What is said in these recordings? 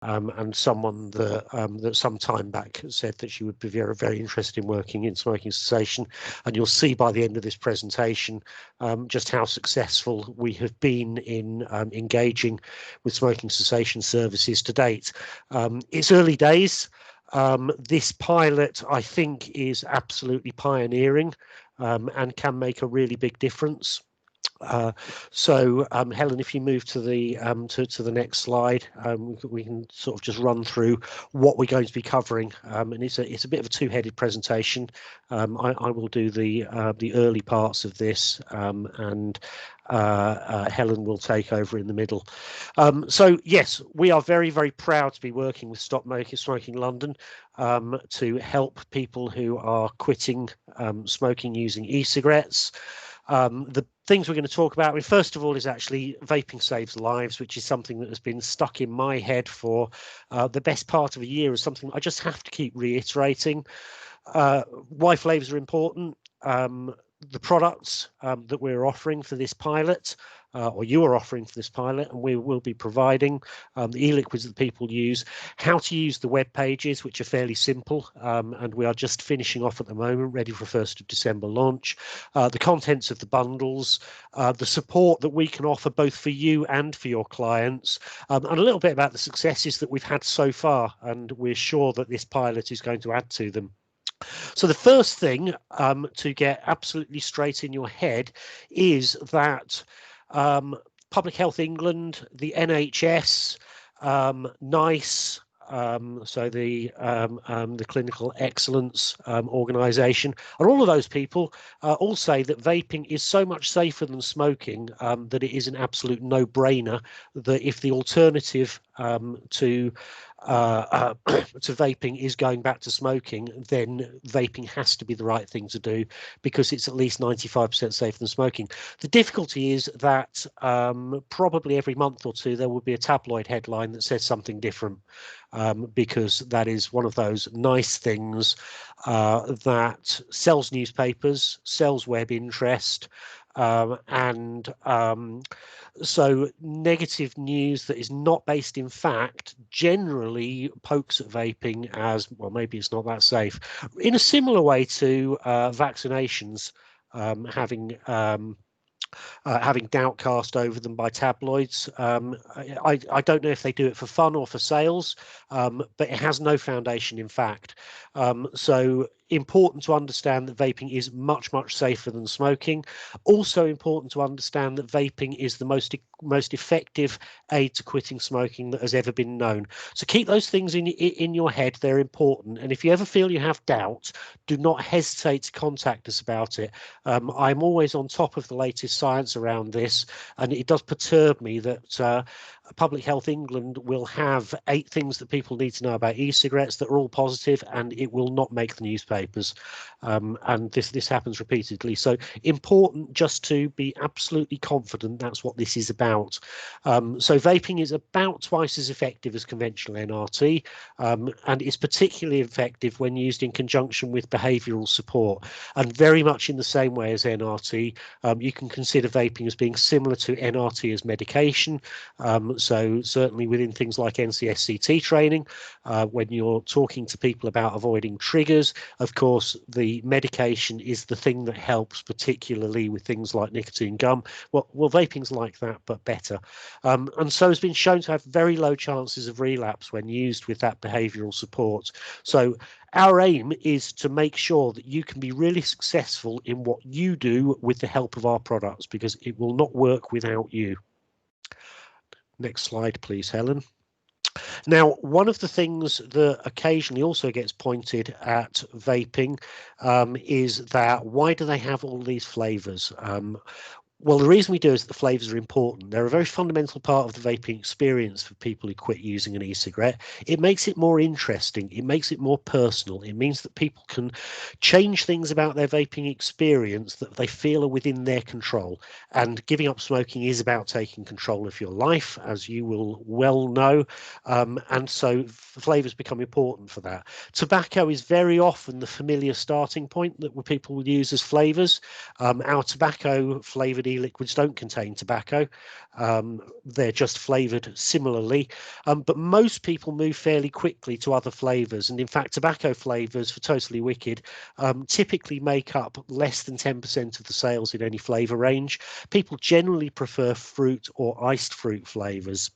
and someone that some time back said that she would be very, very interested in working in smoking cessation. And you'll see by the end of this presentation just how successful we have been in engaging with smoking cessation services to date. It's early days. This pilot, I think, is absolutely pioneering and can make a really big difference. Helen, if you move to the to the next slide, we can sort of just run through what we're going to be covering, and it's a bit of a two-headed presentation. I will do the early parts of this, and Helen will take over in the middle. So yes, we are very, very proud to be working with Stop Smoking London to help people who are quitting smoking using e-cigarettes. The things we're going to talk about, I mean, first of all, is actually vaping saves lives, which is something that has been stuck in my head for the best part of a year, is something I just have to keep reiterating. Why flavors are important. The products that we're offering for this pilot, or you are offering for this pilot, and we will be providing the e-liquids that people use, how to use the web pages, which are fairly simple, and we are just finishing off at the moment, ready for 1st of December launch, the contents of the bundles, the support that we can offer both for you and for your clients, and a little bit about the successes that we've had so far, and we're sure that this pilot is going to add to them. So the first thing to get absolutely straight in your head is that Public Health England, the NHS, NICE, so the Clinical Excellence Organisation, and all of those people all say that vaping is so much safer than smoking that it is an absolute no-brainer that if the alternative to vaping is going back to smoking, then vaping has to be the right thing to do because it's at least 95% safer than smoking. The difficulty is that probably every month or two there will be a tabloid headline that says something different, because that is one of those nice things that sells newspapers, sells web interest, and so negative news that is not based in fact generally pokes at vaping as, well, maybe it's not that safe, in a similar way to vaccinations having doubt cast over them by tabloids. I don't know if they do it for fun or for sales, but it has no foundation in fact. So important to understand that vaping is much, much safer than smoking. Also important to understand that vaping is the most effective aid to quitting smoking that has ever been known. So keep those things in your head. They're important. And if you ever feel you have doubt, do not hesitate to contact us about it. I'm always on top of the latest science around this, and it does perturb me that Public Health England will have 8 things that people need to know about e-cigarettes that are all positive, and it will not make the newspapers. And this happens repeatedly. So important just to be absolutely confident that's what this is about. So vaping is about twice as effective as conventional NRT, and is particularly effective when used in conjunction with behavioural support. And very much in the same way as NRT, you can consider vaping as being similar to NRT as medication. So certainly within things like NCSCT training, when you're talking to people about avoiding triggers, of course, the medication is the thing that helps, particularly with things like nicotine gum. Well, vaping's like that, but better. And so it's been shown to have very low chances of relapse when used with that behavioural support. So our aim is to make sure that you can be really successful in what you do with the help of our products, because it will not work without you. Next slide, please, Helen. Now, one of the things that occasionally also gets pointed at vaping is that why do they have all these flavors? Well, the reason we do is that the flavors are important. They're a very fundamental part of the vaping experience for people who quit using an e-cigarette. It makes it more interesting. It makes it more personal. It means that people can change things about their vaping experience that they feel are within their control. And giving up smoking is about taking control of your life, as you will well know. And so flavors become important for that. Tobacco is very often the familiar starting point that people will use as flavors. Our tobacco flavored e-liquids don't contain tobacco. They're just flavoured similarly, but most people move fairly quickly to other flavours, and in fact tobacco flavours for Totally Wicked typically make up less than 10% of the sales in any flavour range. People generally prefer fruit or iced fruit flavours.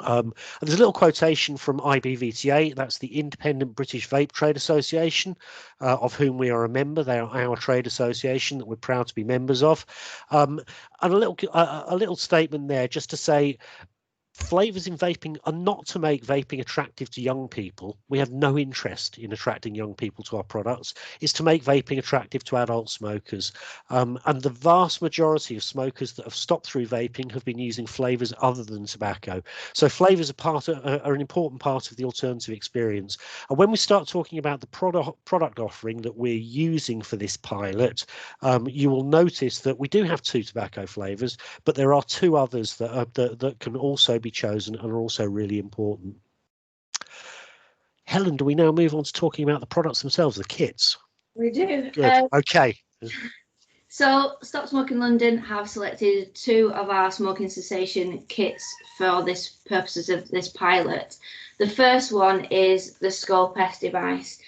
And there's a little quotation from IBVTA, that's the Independent British Vape Trade Association, of whom we are a member. They are our trade association that we're proud to be members of. And a little statement there just to say, flavours in vaping are not to make vaping attractive to young people. We have no interest in attracting young people to our products. It's to make vaping attractive to adult smokers. And the vast majority of smokers that have stopped through vaping have been using flavours other than tobacco. So flavours are an important part of the alternative experience. And when we start talking about the product offering that we're using for this pilot, you will notice that we do have 2 tobacco flavours, but there are 2 others that can also be chosen and are also really important. Helen, do we now move on to talking about the products themselves, the kits? We do. Good. Okay. So Stop Smoking London have selected 2 of our smoking cessation kits for this purposes of this pilot. The first one is the Scope-S device.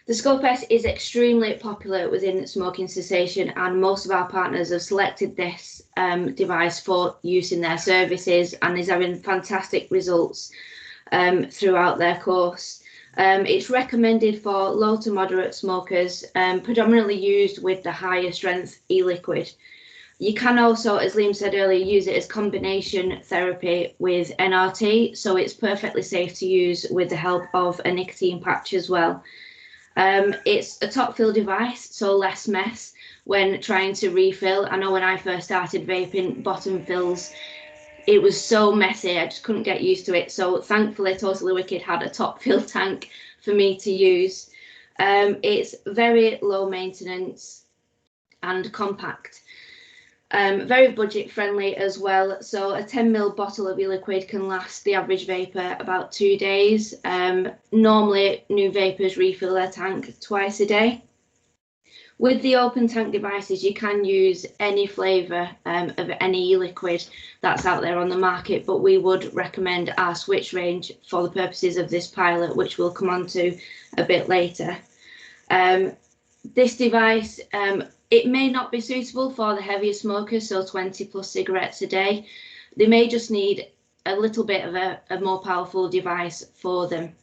The Scope-S is extremely popular within smoking cessation, and most of our partners have selected this device for use in their services and is having fantastic results throughout their course. It's recommended for low to moderate smokers, predominantly used with the higher strength e-liquid. You can also, as Liam said earlier, use it as combination therapy with NRT, so it's perfectly safe to use with the help of a nicotine patch as well. It's a top fill device, so less mess when trying to refill. I know when I first started vaping, bottom fills, it was so messy, I just couldn't get used to it. So thankfully Totally Wicked had a top fill tank for me to use. It's very low maintenance and compact. Very budget friendly as well. So a 10ml bottle of e-liquid can last the average vapor about 2 days. Normally new vapors refill their tank twice a day. With the open tank devices, you can use any flavour of any e-liquid that's out there on the market, but we would recommend our switch range for the purposes of this pilot, which we'll come on to a bit later. This device, it may not be suitable for the heavier smokers, so 20 plus cigarettes a day. They may just need a little bit of a more powerful device for them.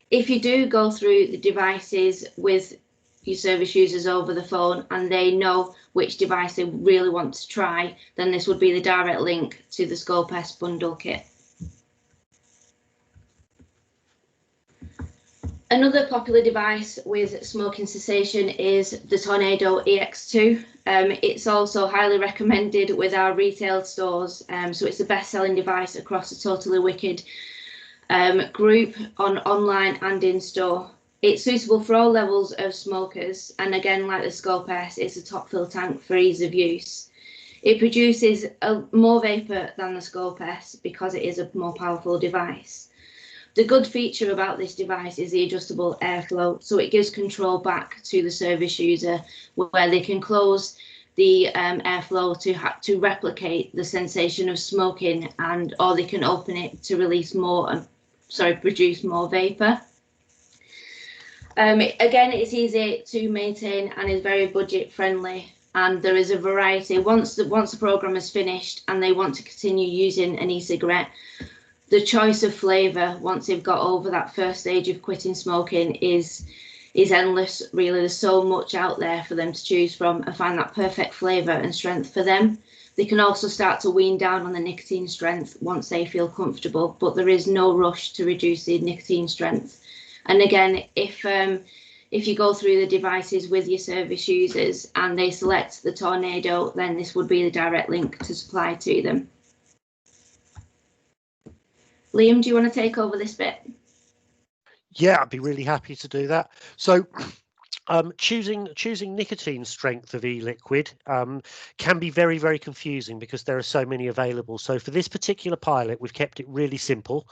If you do go through the devices with your service users over the phone and they know which device they really want to try, then this would be the direct link to the Scope-S bundle kit. Another popular device with smoking cessation is the Tornado EX2. It's also highly recommended with our retail stores, so it's the best-selling device across the Totally Wicked group on online and in-store. It's suitable for all levels of smokers, and again, like the Scope-S, it's a top fill tank for ease of use. It produces more vapor than the Scope-S because it is a more powerful device. The good feature about this device is the adjustable airflow, so it gives control back to the service user where they can close the airflow to replicate the sensation of smoking, and or they can open it to release more, produce more vapor. Again, it's easy to maintain and is very budget friendly, and there is a variety. Once the program is finished and they want to continue using an e-cigarette, the choice of flavour once they've got over that first stage of quitting smoking is endless, really. There's so much out there for them to choose from and find that perfect flavour and strength for them. They can also start to wean down on the nicotine strength once they feel comfortable, but there is no rush to reduce the nicotine strength. And again, if you go through the devices with your service users and they select the Tornado, then this would be the direct link to supply to them. Liam, do you want to take over this bit? Yeah, I'd be really happy to do that. So choosing nicotine strength of e-liquid can be very, very confusing because there are so many available. So for this particular pilot, we've kept it really simple.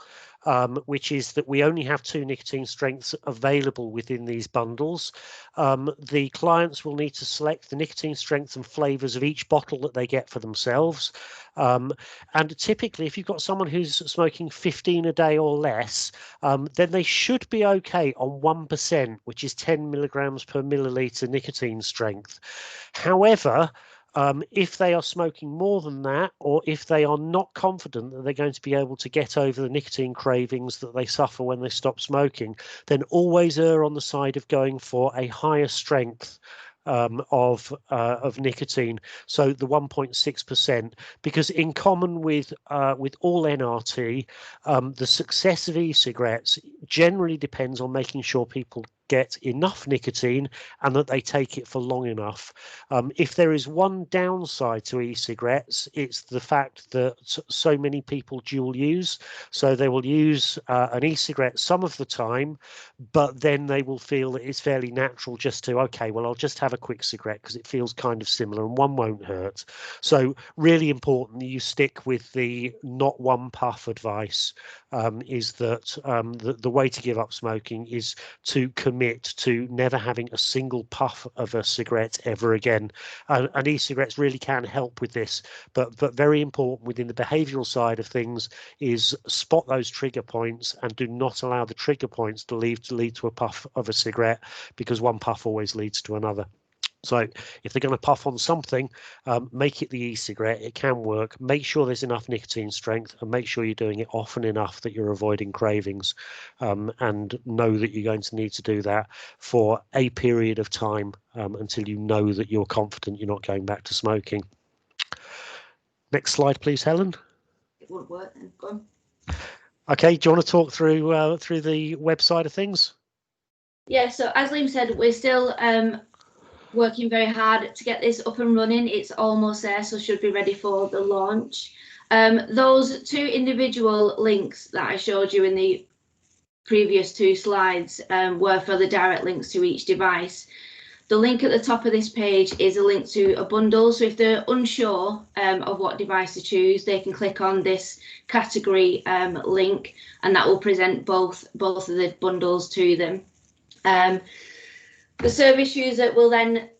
which is that we only have 2 nicotine strengths available within these bundles. The clients will need to select the nicotine strength and flavours of each bottle that they get for themselves. And typically, if you've got someone who's smoking 15 a day or less, then they should be okay on 1%, which is 10 milligrams per milliliter nicotine strength. However, if they are smoking more than that, or if they are not confident that they're going to be able to get over the nicotine cravings that they suffer when they stop smoking, then always err on the side of going for a higher strength of nicotine, so the 1.6%, because in common with all NRT, the success of e-cigarettes generally depends on making sure people get enough nicotine and that they take it for long enough. If there is one downside to e-cigarettes, it's the fact that so many people dual use. So they will use an e-cigarette some of the time, but then they will feel that it's fairly natural just to, okay, well, I'll just have a quick cigarette because it feels kind of similar and one won't hurt. So really important that you stick with the not one puff advice. Is that the way to give up smoking is to commit to never having a single puff of a cigarette ever again. And e-cigarettes really can help with this, but very important within the behavioural side of things is spot those trigger points and do not allow the trigger points to lead to a puff of a cigarette, because one puff always leads to another. So if they're going to puff on something, make it the e-cigarette. It can work. Make sure there's enough nicotine strength, and make sure you're doing it often enough that you're avoiding cravings, and know that you're going to need to do that for a period of time until you know that you're confident you're not going back to smoking. Next slide, please, Helen. It won't work then. Go on. Okay, do you want to talk through the website of things? Yeah, so as Liam said, we're still working very hard to get this up and running. It's almost there, so should be ready for the launch. Those 2 individual links that I showed you in the previous 2 slides were for the direct links to each device. The link at the top of this page is a link to a bundle, so if they're unsure of what device to choose, they can click on this category link, and that will present both of the bundles to them. The service user will then,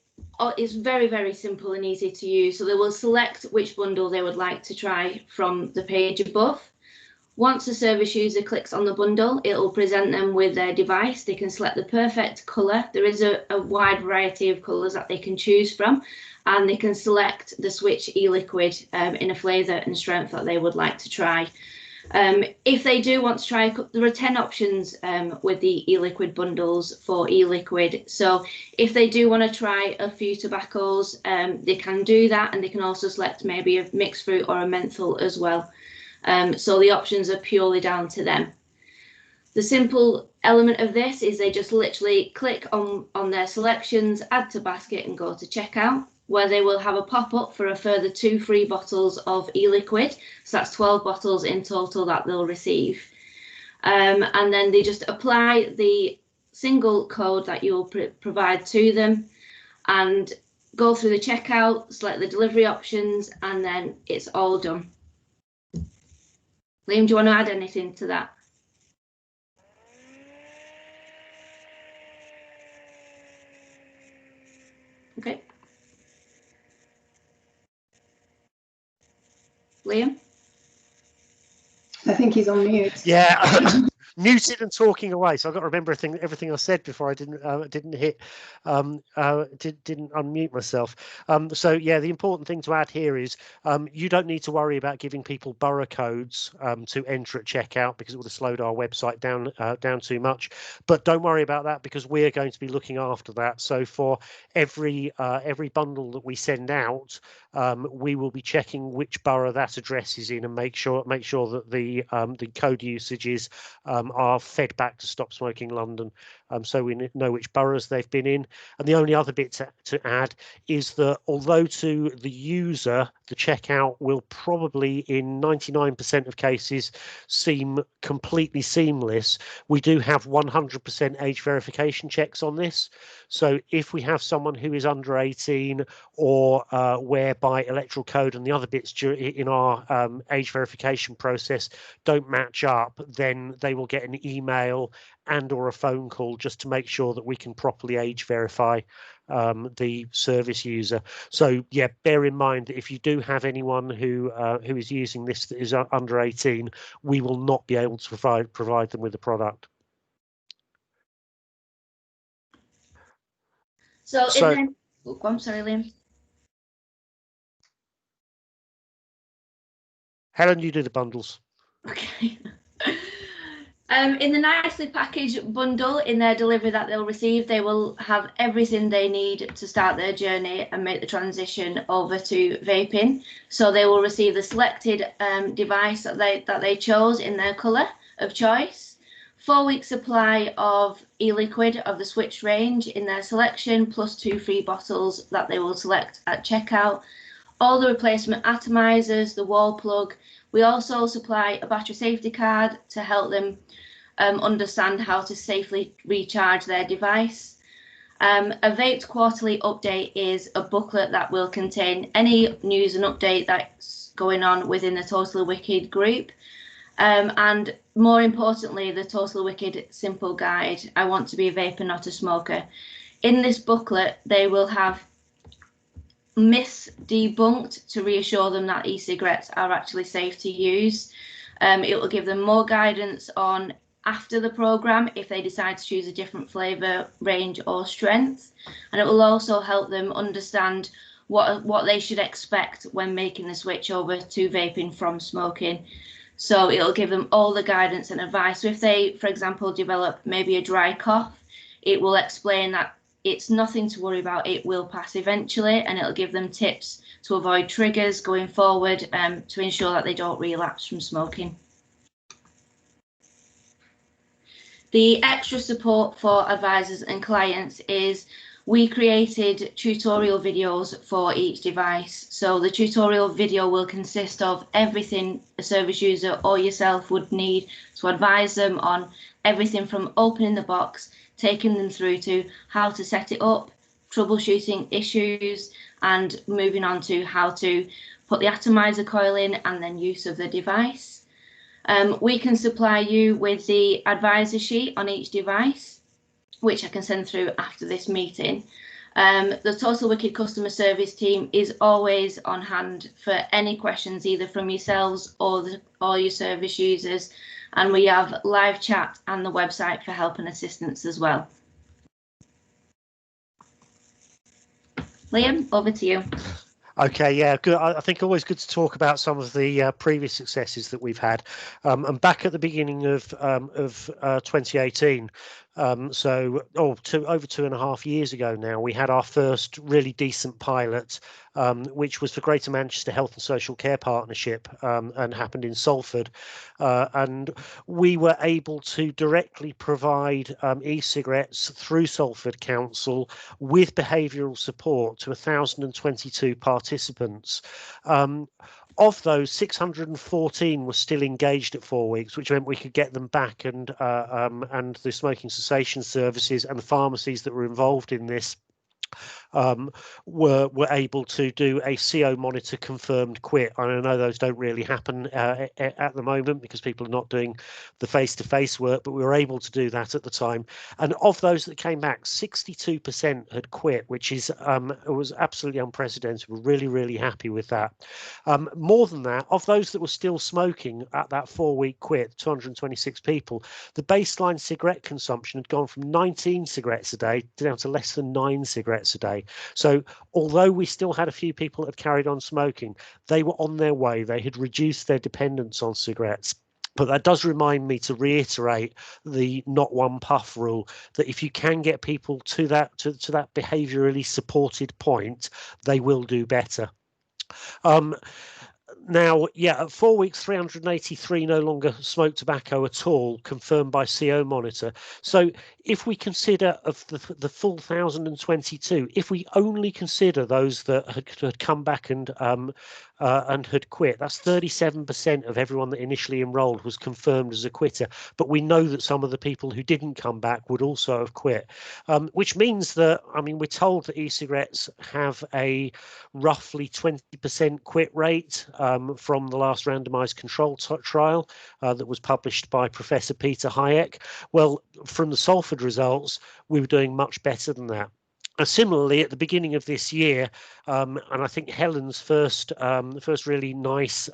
it's very, very simple and easy to use. So they will select which bundle they would like to try from the page above. Once the service user clicks on the bundle, it will present them with their device. They can select the perfect colour. There is a wide variety of colours that they can choose from, and they can select the Switch e-liquid in a flavour and strength that they would like to try. If they do want to try, there are 10 options with the e-liquid bundles for e-liquid. So if they do want to try a few tobaccos, they can do that, and they can also select maybe a mixed fruit or a menthol as well. So the options are purely down to them. The simple element of this is they just literally click on their selections, add to basket, and go to checkout, where they will have a pop-up for a further 2 free bottles of e-liquid. So that's 12 bottles in total that they'll receive. And then they just apply the single code that you'll provide to them and go through the checkout, select the delivery options, and then it's all done. Liam, do you want to add anything to that? Okay. Liam? I think he's on mute. Yeah. Muted and talking away, so I've got to remember everything I said before I didn't unmute myself. So yeah, the important thing to add here is you don't need to worry about giving people borough codes to enter at checkout, because it would have slowed our website down too much. But don't worry about that, because we're going to be looking after that. So for every bundle that we send out, we will be checking which borough that address is in, and make sure that the code usages are fed back to Stop Smoking London, so we know which boroughs they've been in. And the only other bit to add is that although to the user the checkout will probably in 99% of cases seem completely seamless. We do have 100% age verification checks on this. So if we have someone who is under 18 or whereby electoral code and the other bits in our age verification process don't match up, then they will get an email and or a phone call just to make sure that we can properly age verify the service user. So yeah, bear in mind that if you do have anyone who is using this that is under 18, we will not be able to provide them with the product. So I'm sorry, Liam. Helen, you do the bundles. Okay. In the nicely packaged bundle in their delivery that they'll receive, they will have everything they need to start their journey and make the transition over to vaping. So they will receive the selected device that they chose in their colour of choice, 4-week supply of e-liquid of the Switch range in their selection, plus 2 free bottles that they will select at checkout, all the replacement atomizers, the wall plug. We also supply a battery safety card to help them understand how to safely recharge their device. A Vaped Quarterly Update is a booklet that will contain any news and update that's going on within the Totally Wicked group. And more importantly, the Totally Wicked Simple Guide, I Want to Be a Vapor, Not a Smoker. In this booklet, they will have myths debunked to reassure them that e-cigarettes are actually safe to use. It will give them more guidance on after the program if they decide to choose a different flavour, range or strength, and it will also help them understand what they should expect when making the switch over to vaping from smoking. So it'll give them all the guidance and advice. So if they, for example, develop maybe a dry cough, it will explain that it's nothing to worry about, it will pass eventually, and it'll give them tips to avoid triggers going forward to ensure that they don't relapse from smoking. The extra support for advisors and clients is we created tutorial videos for each device. So the tutorial video will consist of everything a service user or yourself would need to advise them on everything from opening the box, taking them through to how to set it up, troubleshooting issues, and moving on to how to put the atomizer coil in and then use of the device. We can supply you with the advisor sheet on each device, which I can send through after this meeting. The Total Wicked customer service team is always on hand for any questions, either from yourselves or your service users. And we have live chat and the website for help and assistance as well. Liam, over to you. Okay, yeah, good. I think always good to talk about some of the previous successes that we've had. And back at the beginning of 2018, over 2.5 years ago now, we had our first really decent pilot, which was for Greater Manchester Health and Social Care Partnership, and happened in Salford. And we were able to directly provide e-cigarettes through Salford Council with behavioural support to 1,022 participants. Of those, 614 were still engaged at 4 weeks, which meant we could get them back, and the smoking cessation services and the pharmacies that were involved in this were able to do a CO monitor confirmed quit. I know those don't really happen at the moment because people are not doing the face-to-face work, but we were able to do that at the time. And of those that came back, 62% had quit, which is was absolutely unprecedented. We're really, really happy with that. More than that, of those that were still smoking at that 4-week quit, 226 people, the baseline cigarette consumption had gone from 19 cigarettes a day down to less than 9 cigarettes a day. So although we still had a few people that had carried on smoking, they were on their way. They had reduced their dependence on cigarettes. But that does remind me to reiterate the not one puff rule, that if you can get people to that behaviourally supported point, they will do better. Now, yeah, at 4 weeks, 383 no longer smoked tobacco at all, confirmed by CO Monitor. So if we consider of the full 1,022, if we only consider those that had come back and and had quit. That's 37% of everyone that initially enrolled was confirmed as a quitter. But we know that some of the people who didn't come back would also have quit, which means that, I mean, we're told that e-cigarettes have a roughly 20% quit rate from the last randomized control trial that was published by Professor Peter Hayek. Well, from the Salford results, we were doing much better than that. Similarly, at the beginning of this year, and I think Helen's first really nice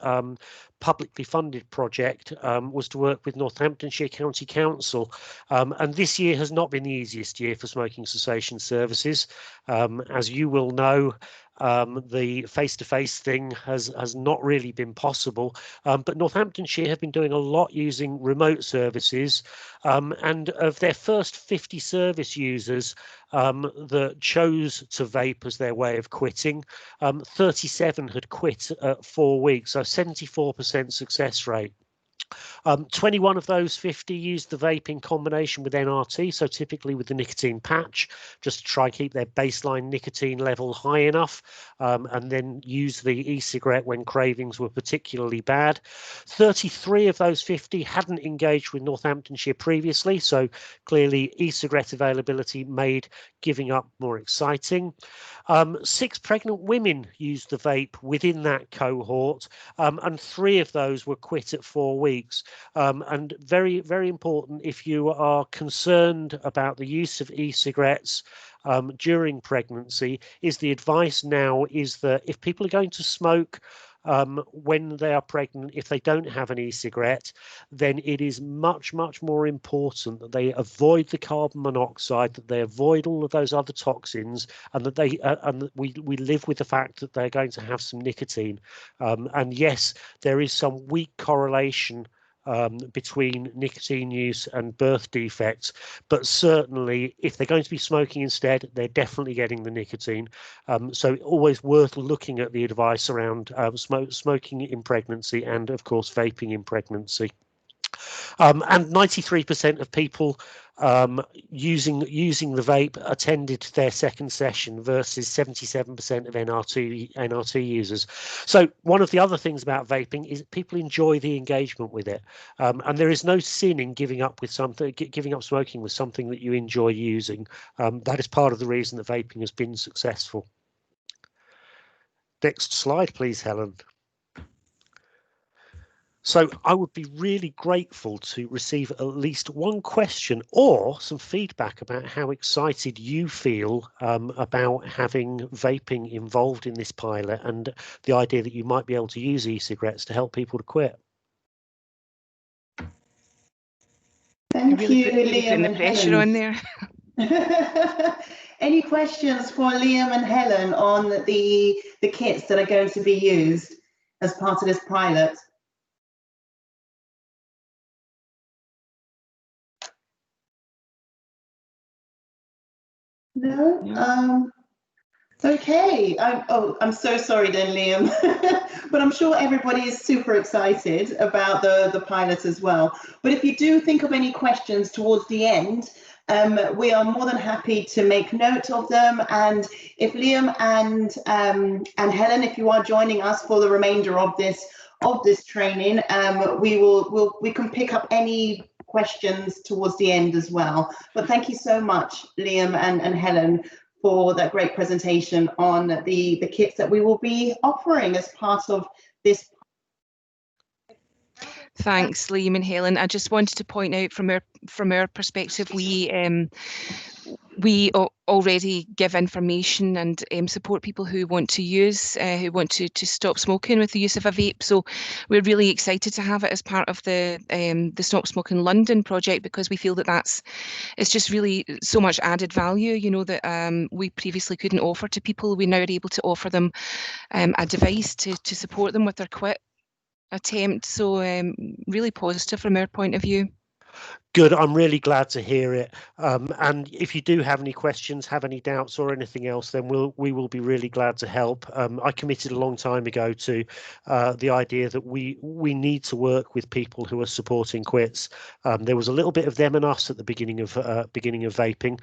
publicly funded project was to work with Northamptonshire County Council, and this year has not been the easiest year for smoking cessation services. As you will know, the face-to-face thing has not really been possible, but Northamptonshire have been doing a lot using remote services, and of their first 50 service users that chose to vape as their way of quitting, 37 had quit at 4 weeks, so 74% success rate. 21 of those 50 used the vape in combination with NRT, so typically with the nicotine patch, just to try and keep their baseline nicotine level high enough, and then use the e-cigarette when cravings were particularly bad. 33 of those 50 hadn't engaged with Northamptonshire previously, so clearly e-cigarette availability made giving up more exciting. 6 pregnant women used the vape within that cohort, and 3 of those were quit at 4 weeks. And very, very important, if you are concerned about the use of e-cigarettes during pregnancy, is the advice now is that if people are going to smoke when they are pregnant, if they don't have an e-cigarette, then it is much, much more important that they avoid the carbon monoxide, that they avoid all of those other toxins, and that they and we live with the fact that they're going to have some nicotine. And yes, there is some weak correlation between nicotine use and birth defects, but certainly if they're going to be smoking instead, they're definitely getting the nicotine. So always worth looking at the advice around smoking in pregnancy and of course vaping in pregnancy. And 93% of people using the vape attended their second session versus 77% of NRT users. So one of the other things about vaping is people enjoy the engagement with it, and there is no sin in giving up smoking with something that you enjoy using. That is part of the reason that vaping has been successful. Next slide, please, Helen. So I would be really grateful to receive at least one question or some feedback about how excited you feel about having vaping involved in this pilot and the idea that you might be able to use e-cigarettes to help people to quit. Thank you, Liam and pressure on there. Any questions for Liam and Helen on the kits that are going to be used as part of this pilot? No? Okay. I'm so sorry then, Liam. But I'm sure everybody is super excited about the pilot as well. But if you do think of any questions towards the end, we are more than happy to make note of them. And if Liam and Helen, if you are joining us for the remainder of this training, we can pick up any questions towards the end as well. But thank you so much, Liam and Helen, for that great presentation on the kits that we will be offering as part of this. Thanks, Liam and Helen. I just wanted to point out from our perspective, we already give information and support people who want to use, who want to stop smoking with the use of a vape. So we're really excited to have it as part of the Stop Smoking London project, because we feel that it's just really so much added value, you know, that we previously couldn't offer to people. We now are able to offer them a device to support them with their quit attempt. So really positive from our point of view. Good. I'm really glad to hear it. And if you do have any questions, have any doubts or anything else, then we will be really glad to help. I committed a long time ago to the idea that we need to work with people who are supporting quits. There was a little bit of them and us at the beginning of vaping,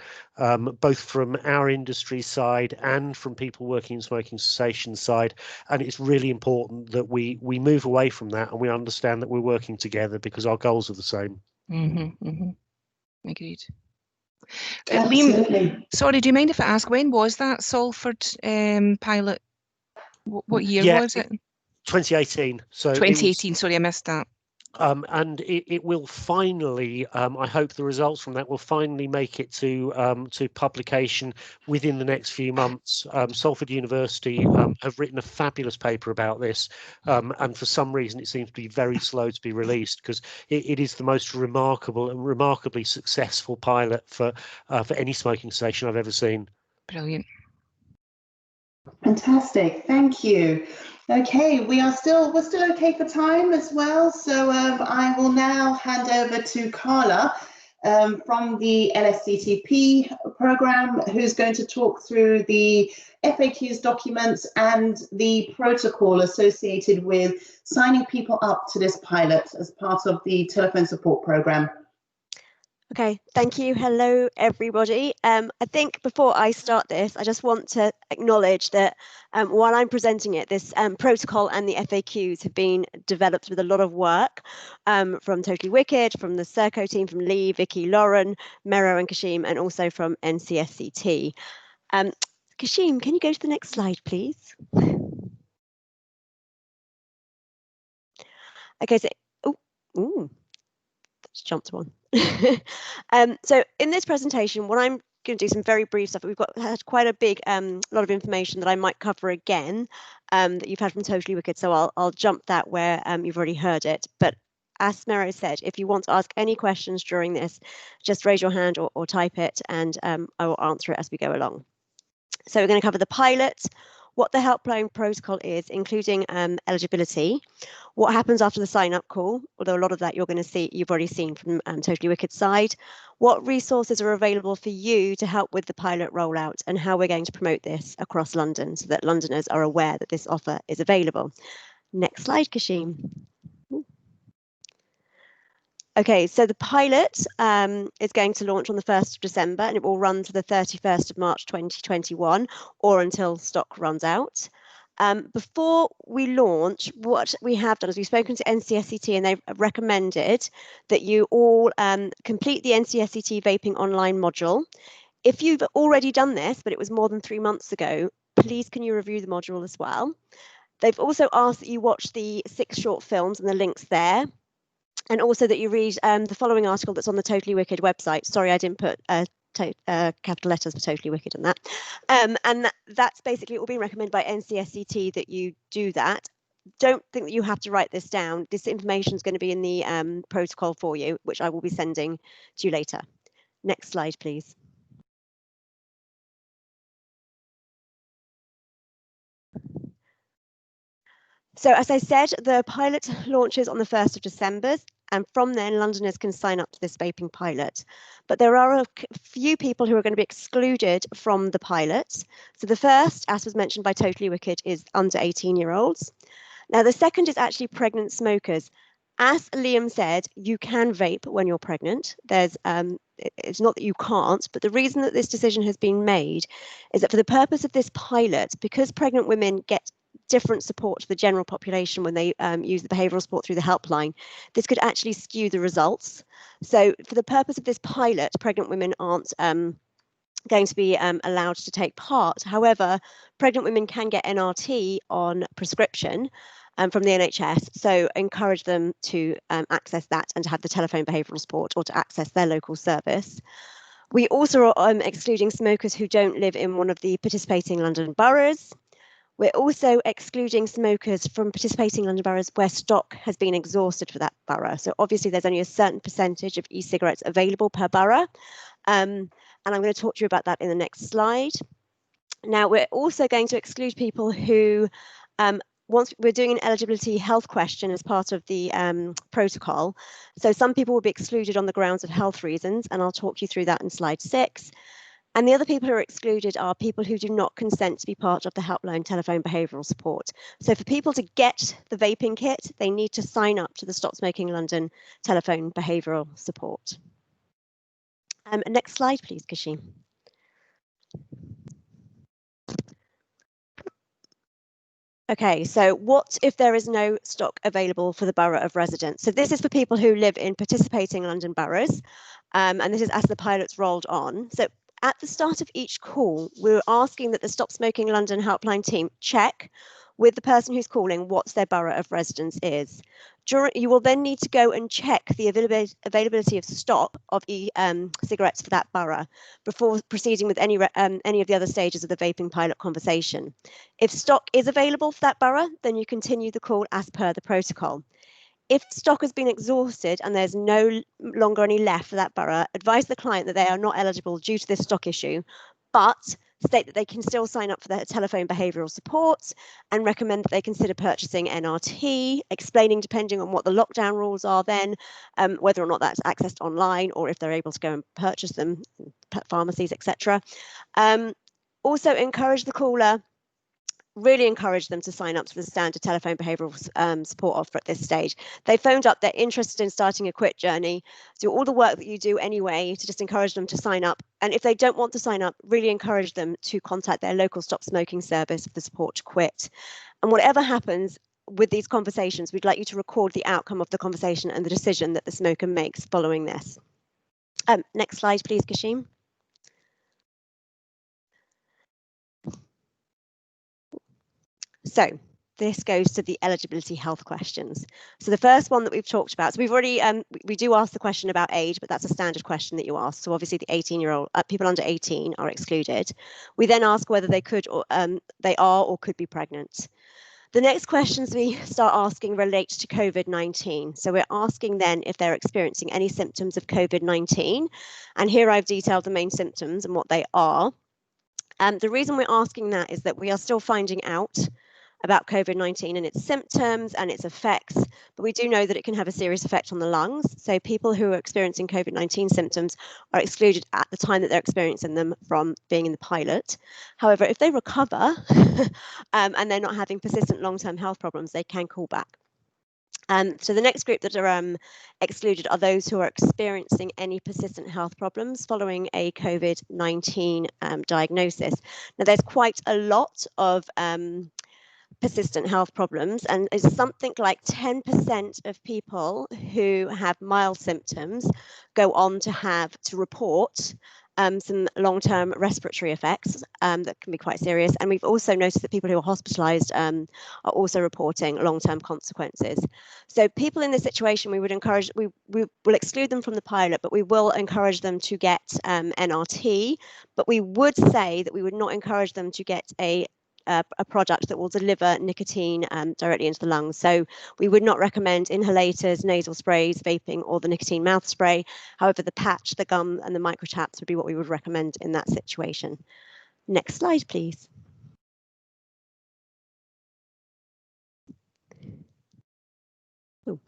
both from our industry side and from people working in smoking cessation side. And it's really important that we move away from that and we understand that we're working together because our goals are the same. Agreed. Absolutely. Liam, sorry, do you mind if I ask, when was that Salford pilot? What year was it? 2018. So 2018. Sorry, I missed that. And it will finally, I hope the results from that will finally make it to publication within the next few months. Salford University have written a fabulous paper about this, and for some reason it seems to be very slow to be released because it is the most remarkable and remarkably successful pilot for any smoking cessation I've ever seen. Brilliant. Fantastic, thank you. Okay, we're still okay for time as well. So I will now hand over to Carla from the LSCTP program, who's going to talk through the FAQs documents and the protocol associated with signing people up to this pilot as part of the telephone support program. Okay, thank you. Hello, everybody. I think before I start this, I just want to acknowledge that while I'm presenting it, this protocol and the FAQs have been developed with a lot of work from Totally Wicked, from the Serco team, from Lee, Vicky, Lauren, Mero and Kashim, and also from NCSCT. Kashim, can you go to the next slide, please? Okay, so, just jumped one. So in this presentation, what I'm going to do some very brief stuff. We've had quite a big lot of information that I might cover again that you've had from Totally Wicked. So I'll jump that where you've already heard it. But as Mero said, if you want to ask any questions during this, just raise your hand or type it, and I will answer it as we go along. So we're going to cover the pilot, what the helpline protocol is, including eligibility, what happens after the sign-up call, although a lot of that you're going to see, you've already seen from Totally Wicked side, what resources are available for you to help with the pilot rollout, and how we're going to promote this across London so that Londoners are aware that this offer is available. Next slide, Kashim. Okay, so the pilot is going to launch on the 1st of December and it will run to the 31st of March 2021 or until stock runs out. Before we launch, what we have done is we've spoken to NCSCT and they've recommended that you all complete the NCSCT Vaping Online module. If you've already done this, but it was more than 3 months ago, please can you review the module as well? They've also asked that you watch the 6 short films and the links there. And also that you read the following article that's on the Totally Wicked website. Sorry, I didn't put capital letters for Totally Wicked on that. And that's basically all being recommended by NCSCT that you do that. Don't think that you have to write this down. This information is going to be in the protocol for you, which I will be sending to you later. Next slide, please. So as I said, the pilot launches on the 1st of December, and from then Londoners can sign up to this vaping pilot. But there are a few people who are going to be excluded from the pilot. So the first, as was mentioned by Totally Wicked, is under 18-year-olds. Now the second is actually pregnant smokers. As Liam said, you can vape when you're pregnant. It's not that you can't, but the reason that this decision has been made is that for the purpose of this pilot, because pregnant women get different support to the general population when they use the behavioural support through the helpline, this could actually skew the results. So for the purpose of this pilot, pregnant women aren't going to be allowed to take part. However, pregnant women can get NRT on prescription from the NHS, so encourage them to access that and to have the telephone behavioural support or to access their local service. We also are excluding smokers who don't live in one of the participating London boroughs. We're also excluding smokers from participating London boroughs where stock has been exhausted for that borough. So obviously there's only a certain percentage of e-cigarettes available per borough. And I'm going to talk to you about that in the next slide. Now, we're also going to exclude people who once we're doing an eligibility health question as part of the protocol. So some people will be excluded on the grounds of health reasons, and I'll talk you through that in slide 6. And the other people who are excluded are people who do not consent to be part of the helpline telephone behavioural support. So for people to get the vaping kit, they need to sign up to the Stop Smoking London telephone behavioural support. Next slide, please, Kashim. Okay, so what if there is no stock available for the borough of residence? So this is for people who live in participating London boroughs, and this is as the pilot's rolled on. So at the start of each call, we're asking that the Stop Smoking London helpline team check with the person who's calling what their borough of residence is. You will then need to go and check the availability of stock of cigarettes for that borough before proceeding with any of the other stages of the vaping pilot conversation. If stock is available for that borough, then you continue the call as per the protocol. If stock has been exhausted and there's no longer any left for that borough, advise the client that they are not eligible due to this stock issue, but state that they can still sign up for their telephone behavioural support and recommend that they consider purchasing NRT, explaining, depending on what the lockdown rules are then, whether or not that's accessed online or if they're able to go and purchase them, pharmacies, etc. Also encourage the caller, really encourage them to sign up to the standard telephone behavioural support offer at this stage. They phoned up, they're interested in starting a quit journey. Do all the work that you do anyway to just encourage them to sign up. And if they don't want to sign up, really encourage them to contact their local stop smoking service for the support to quit. And whatever happens with these conversations, we'd like you to record the outcome of the conversation and the decision that the smoker makes following this. Next slide, please, Kashim. So this goes to the eligibility health questions. So the first one that we've talked about, so we've already, we do ask the question about age, but that's a standard question that you ask. So obviously the 18-year-old, people under 18 are excluded. We then ask whether they could, or they are or could be pregnant. The next questions we start asking relate to COVID-19. So we're asking then if they're experiencing any symptoms of COVID-19. And here I've detailed the main symptoms and what they are. The reason we're asking that is that we are still finding out about COVID-19 and its symptoms and its effects, but we do know that it can have a serious effect on the lungs. So people who are experiencing COVID-19 symptoms are excluded at the time that they're experiencing them from being in the pilot. However, if they recover and they're not having persistent long-term health problems, they can call back. So the next group that are excluded are those who are experiencing any persistent health problems following a COVID-19 diagnosis. Now, there's quite a lot of persistent health problems, and it's something like 10% of people who have mild symptoms go on to report some long-term respiratory effects that can be quite serious. And we've also noticed that people who are hospitalised are also reporting long-term consequences. So people in this situation, we would encourage, we will exclude them from the pilot, but we will encourage them to get NRT. But we would say that we would not encourage them to get a product that will deliver nicotine directly into the lungs. So we would not recommend inhalators, nasal sprays, vaping, or the nicotine mouth spray. However, the patch, the gum, and the microtaps would be what we would recommend in that situation. Next slide, please. Ooh.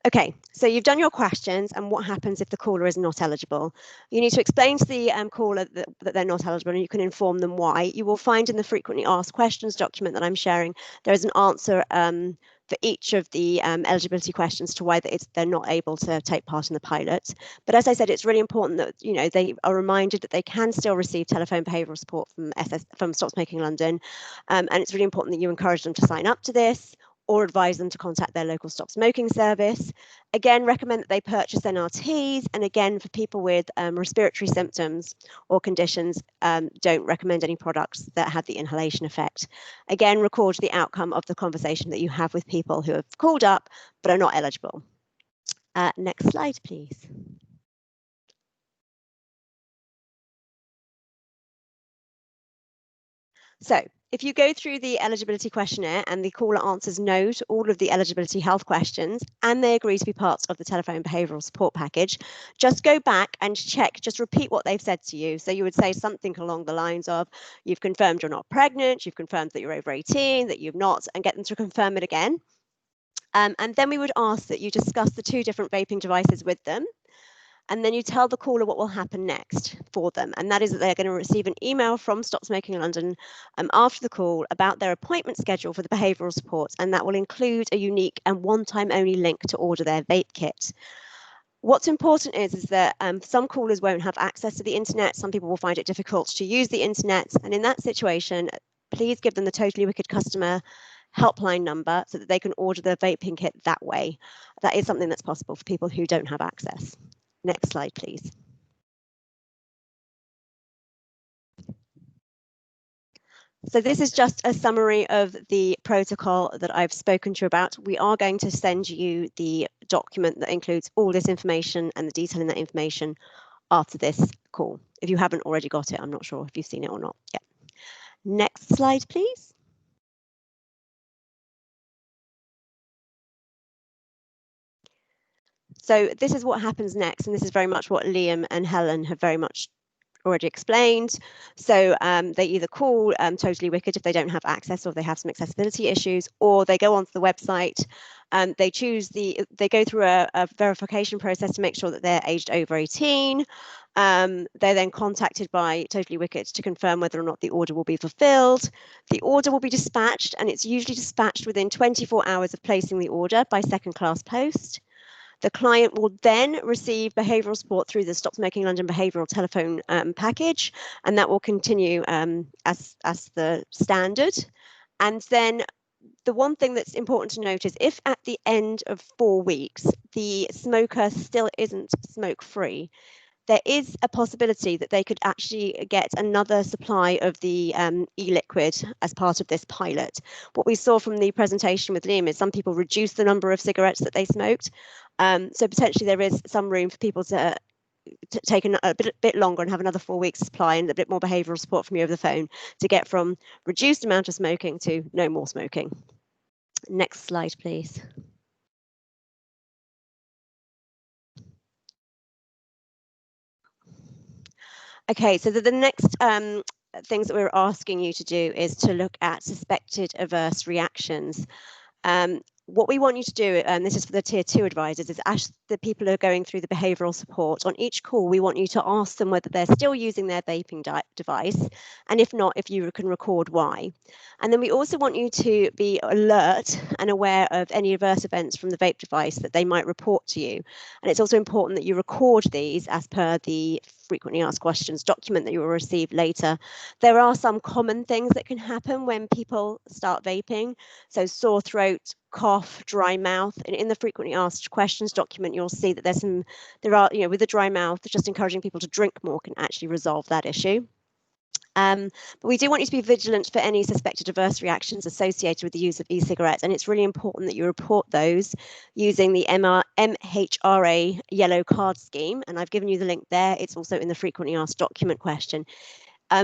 Okay, so you've done your questions, and what happens if the caller is not eligible? You need to explain to the caller that they're not eligible, and you can inform them why. You will find in the frequently asked questions document that I'm sharing, there is an answer for each of the eligibility questions to why they're not able to take part in the pilot. But as I said, it's really important that they are reminded that they can still receive telephone behavioural support from Stop Smoking London, and it's really important that you encourage them to sign up to this, or advise them to contact their local stop smoking service. Again, recommend that they purchase NRTs, and again, for people with respiratory symptoms or conditions, don't recommend any products that have the inhalation effect. Again, record the outcome of the conversation that you have with people who have called up but are not eligible. Next slide, please. So if you go through the eligibility questionnaire and the caller answers no to all of the eligibility health questions and they agree to be part of the telephone behavioural support package, just go back and check, just repeat what they've said to you. So you would say something along the lines of, you've confirmed you're not pregnant, you've confirmed that you're over 18, that you've not, and get them to confirm it again. And then we would ask that you discuss the 2 different vaping devices with them. And then you tell the caller what will happen next for them. And that is that they're going to receive an email from Stop Smoking London after the call about their appointment schedule for the behavioural support. And that will include a unique and one-time only link to order their vape kit. What's important is that some callers won't have access to the internet. Some people will find it difficult to use the internet. And in that situation, please give them the Totally Wicked customer helpline number so that they can order their vaping kit that way. That is something that's possible for people who don't have access. Next slide, please. So this is just a summary of the protocol that I've spoken to you about. We are going to send you the document that includes all this information and the detail in that information after this call. If you haven't already got it, I'm not sure if you've seen it or not yet. Next slide, please. So this is what happens next, and this is very much what Liam and Helen have very much already explained. So they either call Totally Wicked if they don't have access or if they have some accessibility issues, or they go onto the website and they go through a verification process to make sure that they're aged over 18. They're then contacted by Totally Wicked to confirm whether or not the order will be fulfilled. The order will be dispatched, and it's usually dispatched within 24 hours of placing the order by second-class post. The client will then receive behavioural support through the Stop Smoking London behavioural telephone package, and that will continue as the standard. And then the one thing that's important to note is if at the end of 4 weeks, the smoker still isn't smoke-free, there is a possibility that they could actually get another supply of the e-liquid as part of this pilot. What we saw from the presentation with Liam is some people reduced the number of cigarettes that they smoked. So potentially there is some room for people to take a bit longer and have another 4 weeks supply and a bit more behavioural support from you over the phone to get from reduced amount of smoking to no more smoking. Next slide, please. Okay, so the next things that we're asking you to do is to look at suspected adverse reactions. What we want you to do, and this is for the tier 2 advisors, is ask the people who are going through the behavioural support. On each call, we want you to ask them whether they're still using their vaping device, and if not, if you can record why. And then we also want you to be alert and aware of any adverse events from the vape device that they might report to you. And it's also important that you record these as per the frequently asked questions document that you will receive later. There are some common things that can happen when people start vaping. So sore throat, cough, dry mouth, and in the frequently asked questions document, you'll see that with the dry mouth, just encouraging people to drink more can actually resolve that issue. But we do want you to be vigilant for any suspected adverse reactions associated with the use of e-cigarettes, and it's really important that you report those using the MHRA yellow card scheme, and I've given you the link there. It's also in the frequently asked document question.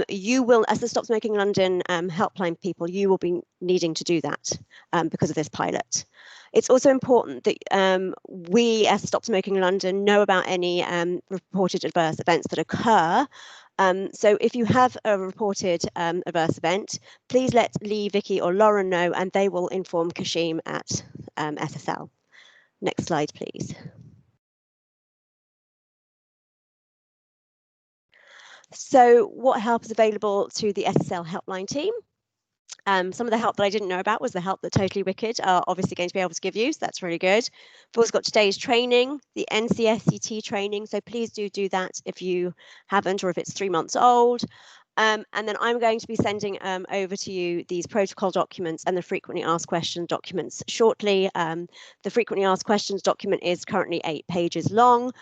You will, as the Stop Smoking London helpline people, you will be needing to do that because of this pilot. It's also important that we, as Stop Smoking London, know about any reported adverse events that occur. So if you have a reported adverse event, please let Lee, Vicky or Lauren know, and they will inform Kashim at SSL. Next slide, please. So what help is available to the SSL helpline team? Some of the help that I didn't know about was the help that Totally Wicked are obviously going to be able to give you, so that's really good. We've also got today's training, the NCSCT training, so please do that if you haven't or if it's 3 months old. And then I'm going to be sending over to you these protocol documents and the frequently asked questions documents shortly. The frequently asked questions document is currently 8 pages long.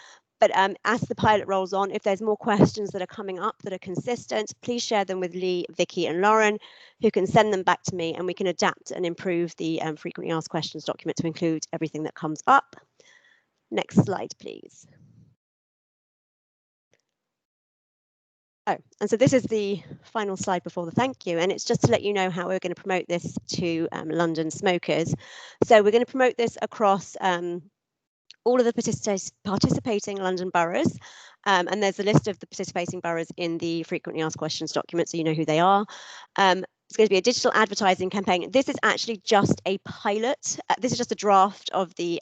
But as the pilot rolls on, if there's more questions that are coming up that are consistent, please share them with Lee, Vicky and Lauren, who can send them back to me, and we can adapt and improve the frequently asked questions document to include everything that comes up. Next slide, please. Oh, and so this is the final slide before the thank you, and it's just to let you know how we're going to promote this to London smokers. So we're going to promote this across all of the participating London boroughs, and there's a list of the participating boroughs in the frequently asked questions document, so you know who they are. It's going to be a digital advertising campaign. This is actually just a pilot. This is just a draft of the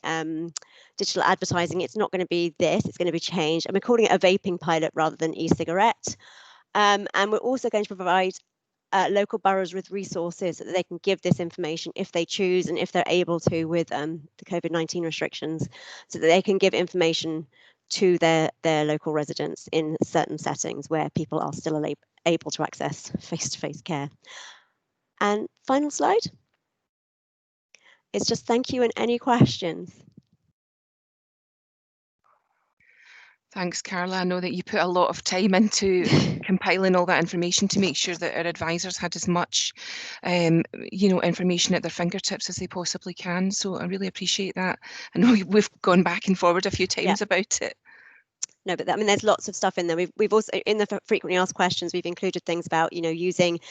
digital advertising. It's not going to be this, it's going to be changed. And we're calling it a vaping pilot rather than e-cigarette. And we're also going to provide local boroughs with resources so that they can give this information if they choose and if they're able to with the COVID-19 restrictions, so that they can give information to their local residents in certain settings where people are still able to access face-to-face care. And final slide. It's just thank you and any questions. Thanks, Carla. I know that you put a lot of time into compiling all that information to make sure that our advisors had as much, information at their fingertips as they possibly can. So I really appreciate that. I know we've gone back and forward a few times about it. No, but I mean, there's lots of stuff in there. We've also, in the frequently asked questions, we've included things about, using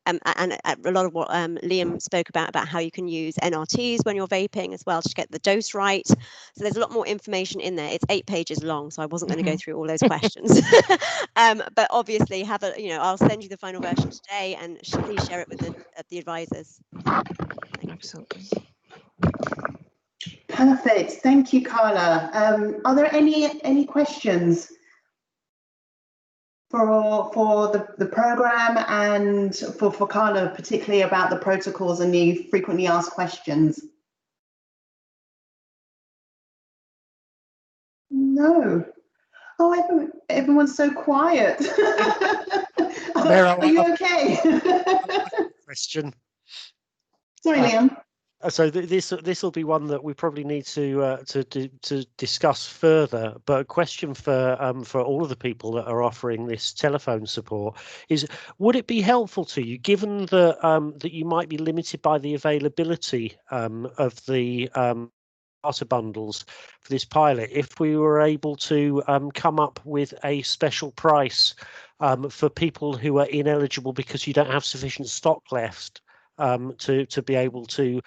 and a lot of what Liam spoke about how you can use NRTs when you're vaping as well to get the dose right. So there's a lot more information in there. It's 8 pages long, so I wasn't going to go through all those questions. But obviously, I'll send you the final version today, and please share it with the advisors. Absolutely. Perfect. Thank you, Carla. Are there any questions for the program and for Carla, particularly about the protocols and the frequently asked questions? No. Oh, everyone's so quiet. Are you okay? Question. Sorry, Liam. So this will be one that we probably need to discuss further. But a question for all of the people that are offering this telephone support is: would it be helpful to you, given that that you might be limited by the availability of the data bundles for this pilot, if we were able to come up with a special price for people who are ineligible because you don't have sufficient stock left? To be able to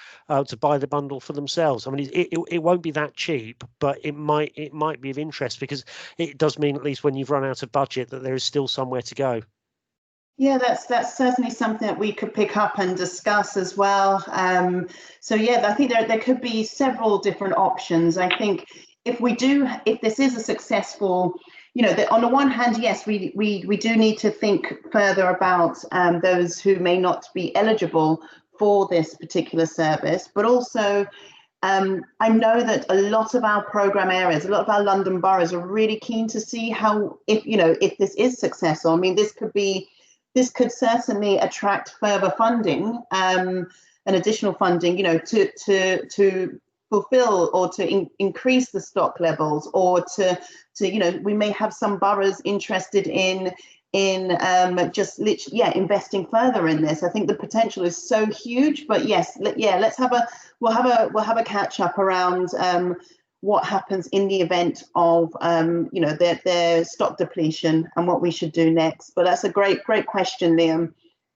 buy the bundle for themselves. I mean, it won't be that cheap, but it might be of interest, because it does mean, at least when you've run out of budget, that there is still somewhere to go. Yeah, that's certainly something that we could pick up and discuss as well. So yeah, I think there could be several different options. I think if this is a successful, on the one hand, yes, we do need to think further about those who may not be eligible for this particular service, but also I know that a lot of our program areas, a lot of our London boroughs are really keen to see how, if this is successful. I mean, this could certainly attract further funding and additional funding, to fulfill or to increase the stock levels, or to we may have some boroughs interested in just literally investing further in this. I think the potential is so huge. But yes, we'll have a catch up around what happens in the event of their stock depletion and what we should do next. But that's a great question, Liam.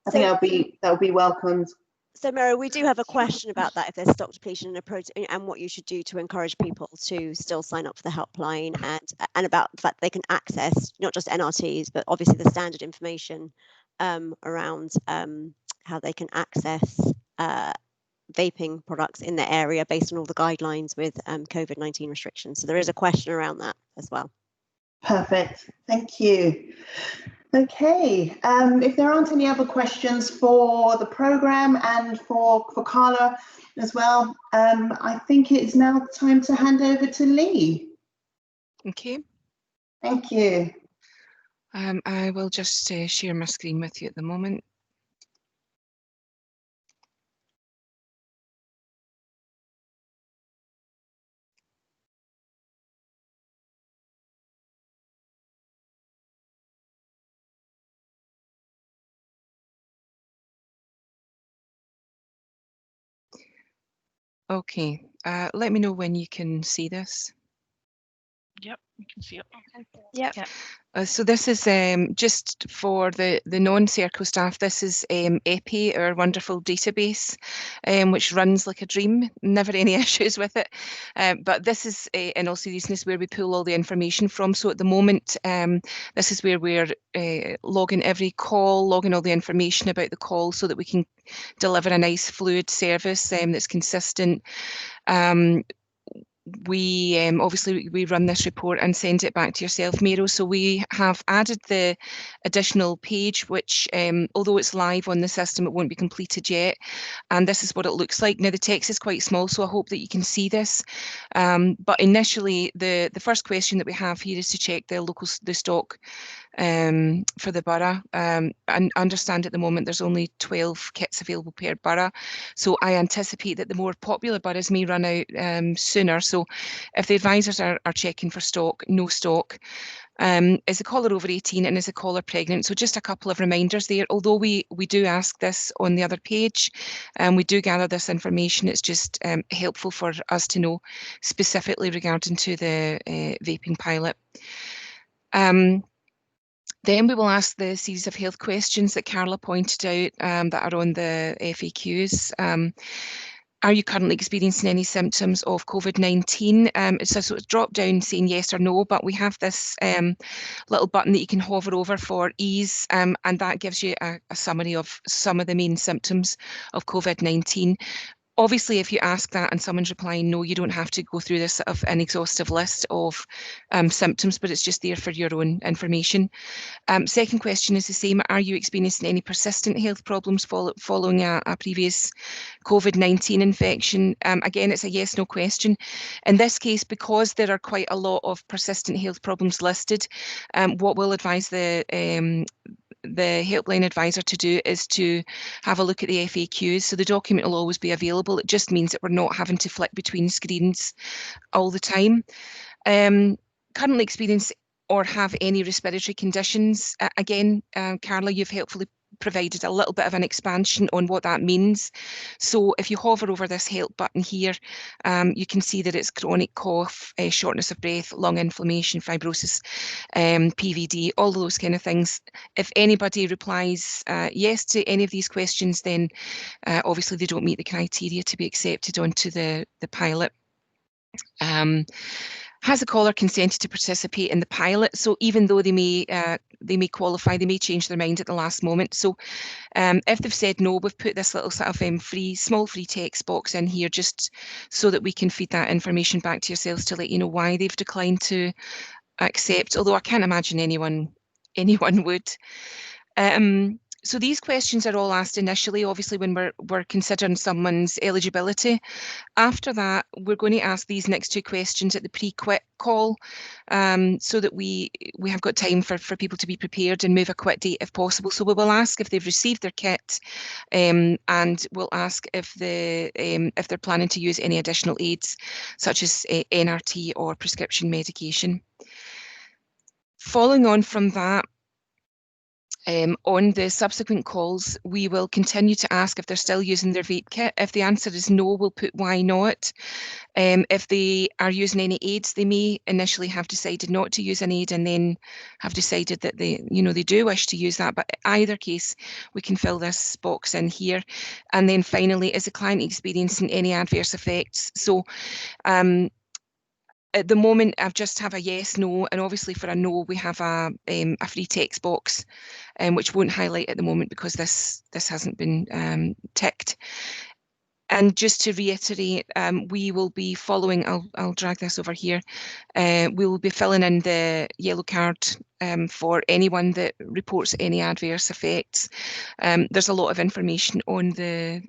I think that would be welcomed. So Mary, we do have a question about that, if there's stock depletion and what you should do to encourage people to still sign up for the helpline, and about the fact they can access not just NRTs, but obviously the standard information around how they can access vaping products in their area based on all the guidelines with COVID-19 restrictions. So there is a question around that as well. Perfect. Thank you. Okay, if there aren't any other questions for the program and for Carla as well, I think it is now time to hand over to Lee. Okay. Thank you. I will just share my screen with you at the moment. Okay, let me know when you can see this. Yep, you can see it. Yep. So this is just for the non-Serco staff. This is EPI, our wonderful database, which runs like a dream. Never any issues with it. But this is, in all seriousness, where we pull all the information from. So at the moment, this is where we're logging every call, logging all the information about the call, so that we can deliver a nice fluid service that's consistent. We obviously we run this report and send it back to yourself, Miro. So we have added the additional page, which although it's live on the system, it won't be completed yet. And this is what it looks like. Now the text is quite small, so I hope that you can see this. But initially, the first question that we have here is to check the stock for the borough. And understand at the moment there's only 12 kits available per borough. So I anticipate that the more popular boroughs may run out sooner. So if the advisors are checking for stock, no stock, is the caller over 18 and is the caller pregnant? So just a couple of reminders there. Although we do ask this on the other page, and we do gather this information, it's just helpful for us to know specifically regarding to the vaping pilot. Then we will ask the series of health questions that Carla pointed out that are on the FAQs. Are you currently experiencing any symptoms of COVID-19? It's a sort of drop down saying yes or no, but we have this little button that you can hover over for ease, and that gives you a summary of some of the main symptoms of COVID-19. Obviously, if you ask that and someone's replying no, you don't have to go through this sort of an exhaustive list of symptoms, but it's just there for your own information. Second question is the same. Are you experiencing any persistent health problems following a previous COVID-19 infection? Again, it's a yes/no question. In this case, because there are quite a lot of persistent health problems listed, what we'll advise the helpline advisor to do is to have a look at the FAQs. So the document will always be available. It just means that we're not having to flick between screens all the time. Currently experience or have any respiratory conditions? Again, Carla, you've helpfully provided a little bit of an expansion on what that means. So if you hover over this help button here, you can see that it's chronic cough, shortness of breath, lung inflammation, fibrosis, PVD, all those kind of things. If anybody replies yes to any of these questions, then obviously they don't meet the criteria to be accepted onto the pilot. Has the caller consented to participate in the pilot? So even though they may qualify, they may change their mind at the last moment. So if they've said no, we've put this little sort of small free text box in here just so that we can feed that information back to yourselves to let you know why they've declined to accept, although I can't imagine anyone would. So these questions are all asked initially, obviously, when we're considering someone's eligibility. After that, we're going to ask these next two questions at the pre-quit call, so that we have got time for people to be prepared and move a quit date if possible. So we will ask if they've received their kit, and we'll ask if they're planning to use any additional aids, such as NRT or prescription medication. Following on from that, on the subsequent calls, we will continue to ask if they're still using their vape kit. If the answer is no, we'll put why not. If they are using any aids, they may initially have decided not to use an aid and then have decided that they do wish to use that. But either case, we can fill this box in here. And then finally, is the client experiencing any adverse effects? So at the moment, I just have a yes, no, and obviously for a no, we have a free text box, which won't highlight at the moment because this hasn't been ticked. And just to reiterate, we will be following, I'll drag this over here, we will be filling in the yellow card for anyone that reports any adverse effects. There's a lot of information on the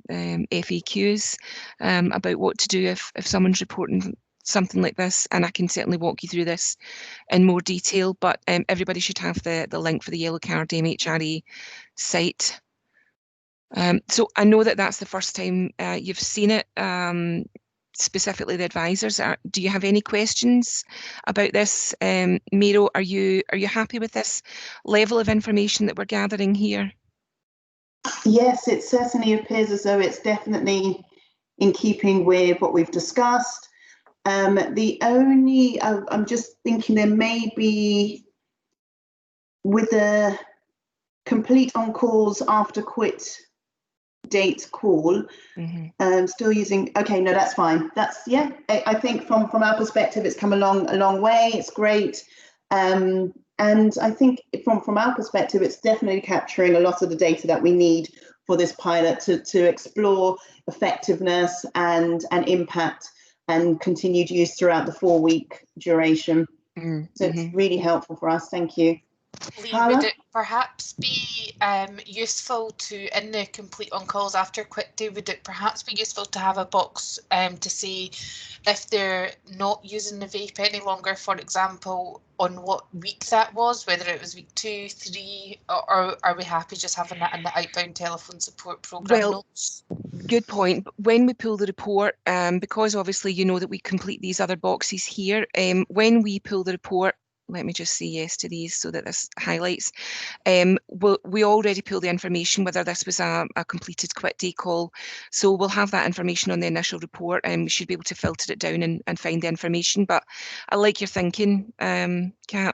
FAQs about what to do if someone's reporting something like this, and I can certainly walk you through this in more detail, but everybody should have the link for the Yellow Card MHRA site. So I know that that's the first time you've seen it, specifically the advisors. Do you have any questions about this? Miro, are you happy with this level of information that we're gathering here? Yes, it certainly appears as though it's definitely in keeping with what we've discussed. The only, I'm just thinking there may be with the complete on calls after quit date call, still using, okay, no, that's fine. That's, yeah, I think from our perspective, it's come a long way. It's great. And I think from our perspective, it's definitely capturing a lot of the data that we need for this pilot to explore effectiveness and impact and continued use throughout the 4-week duration. So it's really helpful for us. Thank you. Lee, would it perhaps be useful to, in the complete on calls after quit day, would it perhaps be useful to have a box to say if they're not using the vape any longer, for example, on what week that was, whether it was week 2, 3, or are we happy just having that in the outbound telephone support programme notes? Good point. When we pull the report, because obviously you know that we complete these other boxes here, when we pull the report, let me just say yes to these so that this highlights. We already pull the information, whether this was a completed quit day call. So we'll have that information on the initial report and we should be able to filter it down and find the information. But I like your thinking, Kat.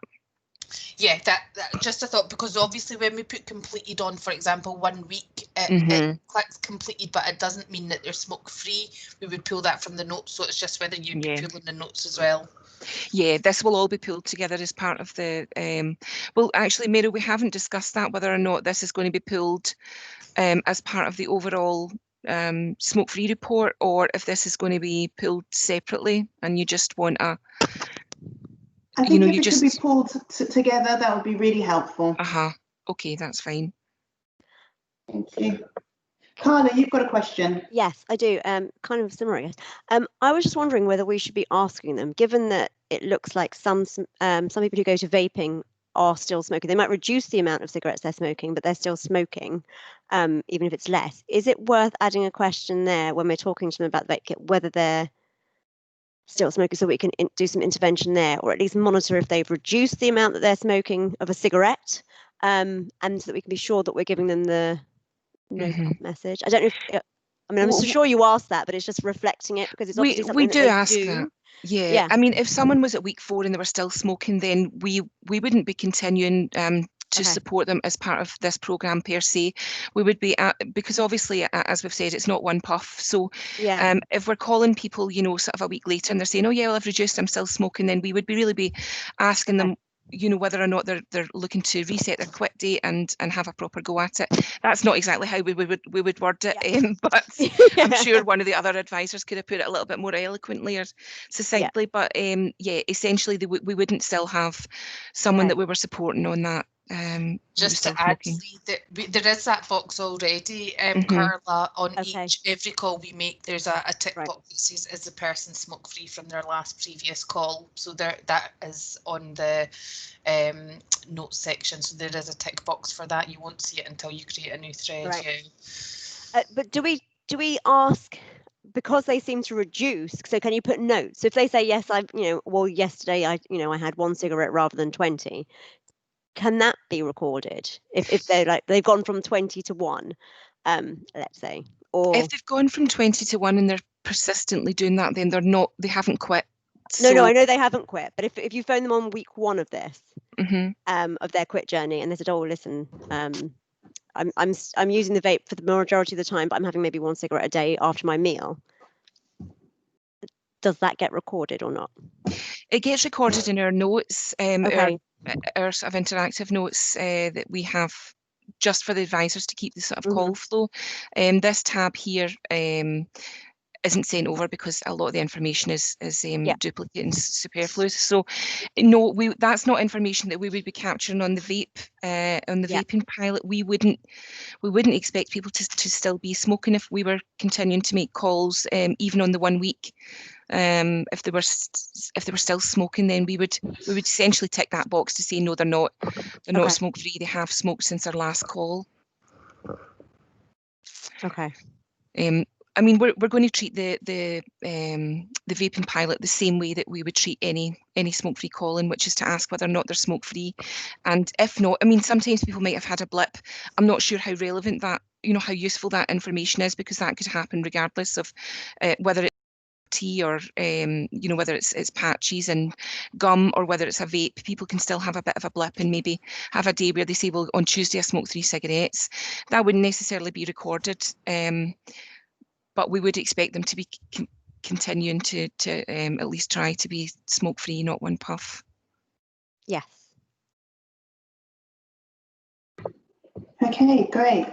Yeah, that just a thought, because obviously when we put completed on, for example, 1 week, it clicks completed, but it doesn't mean that they're smoke free. We would pull that from the notes, so it's just whether you'd be pulling the notes as well. Yeah, this will all be pulled together as part of the, well, actually, Mary, we haven't discussed that, whether or not this is going to be pulled as part of the overall smoke-free report, or if this is going to be pulled separately and you just want a, I think if it could be pulled together, that would be really helpful. Okay, that's fine. Thank you. Carla, you've got a question. Yes, I do. Kind of similar, I guess. I was just wondering whether we should be asking them, given that it looks like some people who go to vaping are still smoking. They might reduce the amount of cigarettes they're smoking, but they're still smoking, even if it's less. Is it worth adding a question there when we're talking to them about vape kit, whether they're still smoking, so we can do some intervention there, or at least monitor if they've reduced the amount that they're smoking of a cigarette, and so that we can be sure that we're giving them the message. I don't know if, I mean, I'm so sure you asked that, but it's just reflecting it, because it's obviously something we do that ask that. Yeah, I mean, if someone was at week 4 and they were still smoking, then we wouldn't be continuing to support them as part of this programme per se. We would be because obviously, as we've said, it's not one puff. So if we're calling people, you know, sort of a week later and they're saying, oh yeah, well, I've reduced, I'm still smoking, then we would really be asking them, you know, whether or not they're looking to reset their quit date and have a proper go at it. That's not exactly how we would word it, but I'm sure one of the other advisors could have put it a little bit more eloquently or succinctly. But yeah, essentially we wouldn't still have someone that we were supporting on that. Just to add, there is that box already, Carla, on every call we make. There's a tick box that says, is the person smoke free from their last previous call? So that is on the notes section. So there is a tick box for that. You won't see it until you create a new thread. But do we ask, because they seem to reduce, so can you put notes? So if they say, yes, well, yesterday I had 1 cigarette rather than 20, can that be recorded if they're like they've gone from 20 to 1, let's say? Or if they've gone from 20 to 1 and they're persistently doing that, then they haven't quit. No, I know they haven't quit, but if you phone them on week 1 of this, of their quit journey, and they said, oh, listen, I'm using the vape for the majority of the time, but I'm having maybe 1 cigarette a day after my meal, does that get recorded or not? It gets recorded in our notes, our sort of interactive notes that we have just for the advisors to keep the sort of call flow. This tab here isn't sent over because a lot of the information is duplicate and superfluous. So no, that's not information that we would be capturing on the vape vaping pilot. We wouldn't expect people to still be smoking if we were continuing to make calls, even on the 1 week. If they were still smoking, then we would essentially tick that box to say no, they're not smoke free. They have smoked since their last call. I mean, we're going to treat the vaping pilot the same way that we would treat any smoke-free call-in, which is to ask whether or not they're smoke-free. And if not, I mean, sometimes people might have had a blip. I'm not sure how relevant that, how useful that information is, because that could happen regardless of whether it's tea or you know, whether it's patches and gum or whether it's a vape, people can still have a bit of a blip and maybe have a day where they say, well, on Tuesday I smoked 3 cigarettes. That wouldn't necessarily be recorded, but we would expect them to be continuing to at least try to be smoke free, not one puff. Yes. Okay, great.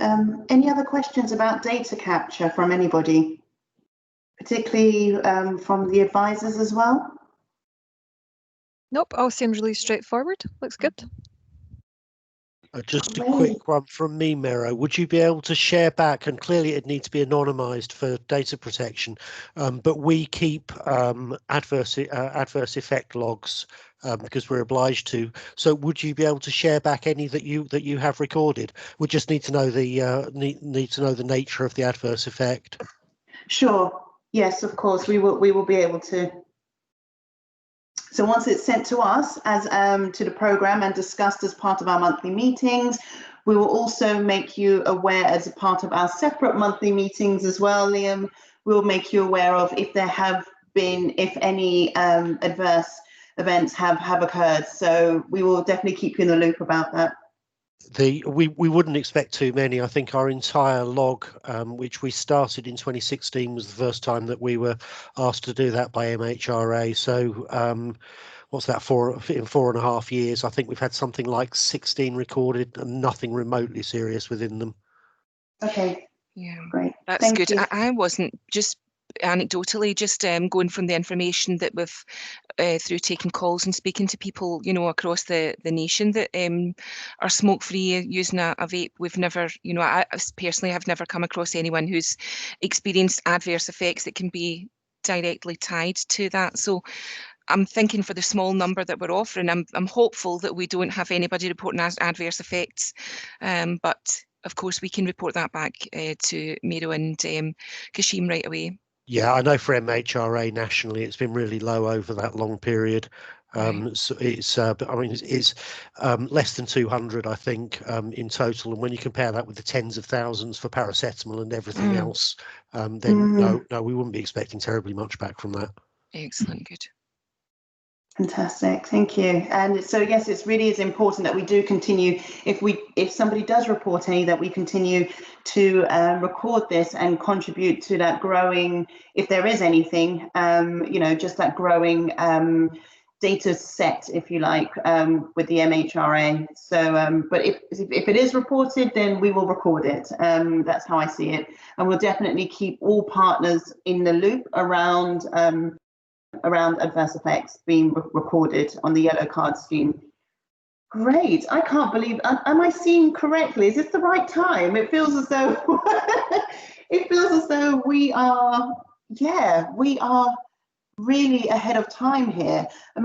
Any other questions about data capture from anybody, particularly from the advisors as well? Nope, all seems really straightforward. Looks good. Just a quick one from me, Mero. Would you be able to share back, and clearly it needs to be anonymised for data protection, but we keep adverse effect logs because we're obliged to. So would you be able to share back any that you have recorded? We just need to know the need to know the nature of the adverse effect. Sure. Yes, of course. We will be able to. So once it's sent to us as to the program and discussed as part of our monthly meetings, we will also make you aware as a part of our separate monthly meetings as well, Liam. We'll make you aware of if there have been, if any adverse events have occurred. So we will definitely keep you in the loop about that. We wouldn't expect too many. I think our entire log, which we started in 2016, was the first time that we were asked to do that by MHRA. So what's that, in 4.5 years, I think we've had something like 16 recorded and nothing remotely serious within them. Okay. Yeah, great. That's Thank good. you. I wasn't just anecdotally, just going from the information that we've through taking calls and speaking to people, you know, across the nation that are smoke free using a vape. We've never, you know, I personally have never come across anyone who's experienced adverse effects that can be directly tied to that. So I'm thinking for the small number that we're offering, I'm hopeful that we don't have anybody reporting adverse effects, but of course we can report that back to Mero and Kashim right away. Yeah, I know for MHRA nationally, it's been really low over that long period. Right. So it's, I mean, it's less than 200, I think, in total. And when you compare that with the tens of thousands for paracetamol and everything else, then no, we wouldn't be expecting terribly much back from that. Excellent, good. Fantastic, thank you. And so yes, it really is important that we do continue, if somebody does report any, that we continue to record this and contribute to that growing, if there is anything, you know, just that growing data set, if you like, with the MHRA. So, but if it is reported, then we will record it. That's how I see it. And we'll definitely keep all partners in the loop around adverse effects being recorded on the yellow card scheme. Great. I can't believe, am I seeing correctly? Is this the right time? It feels as though we are really ahead of time here. I mean,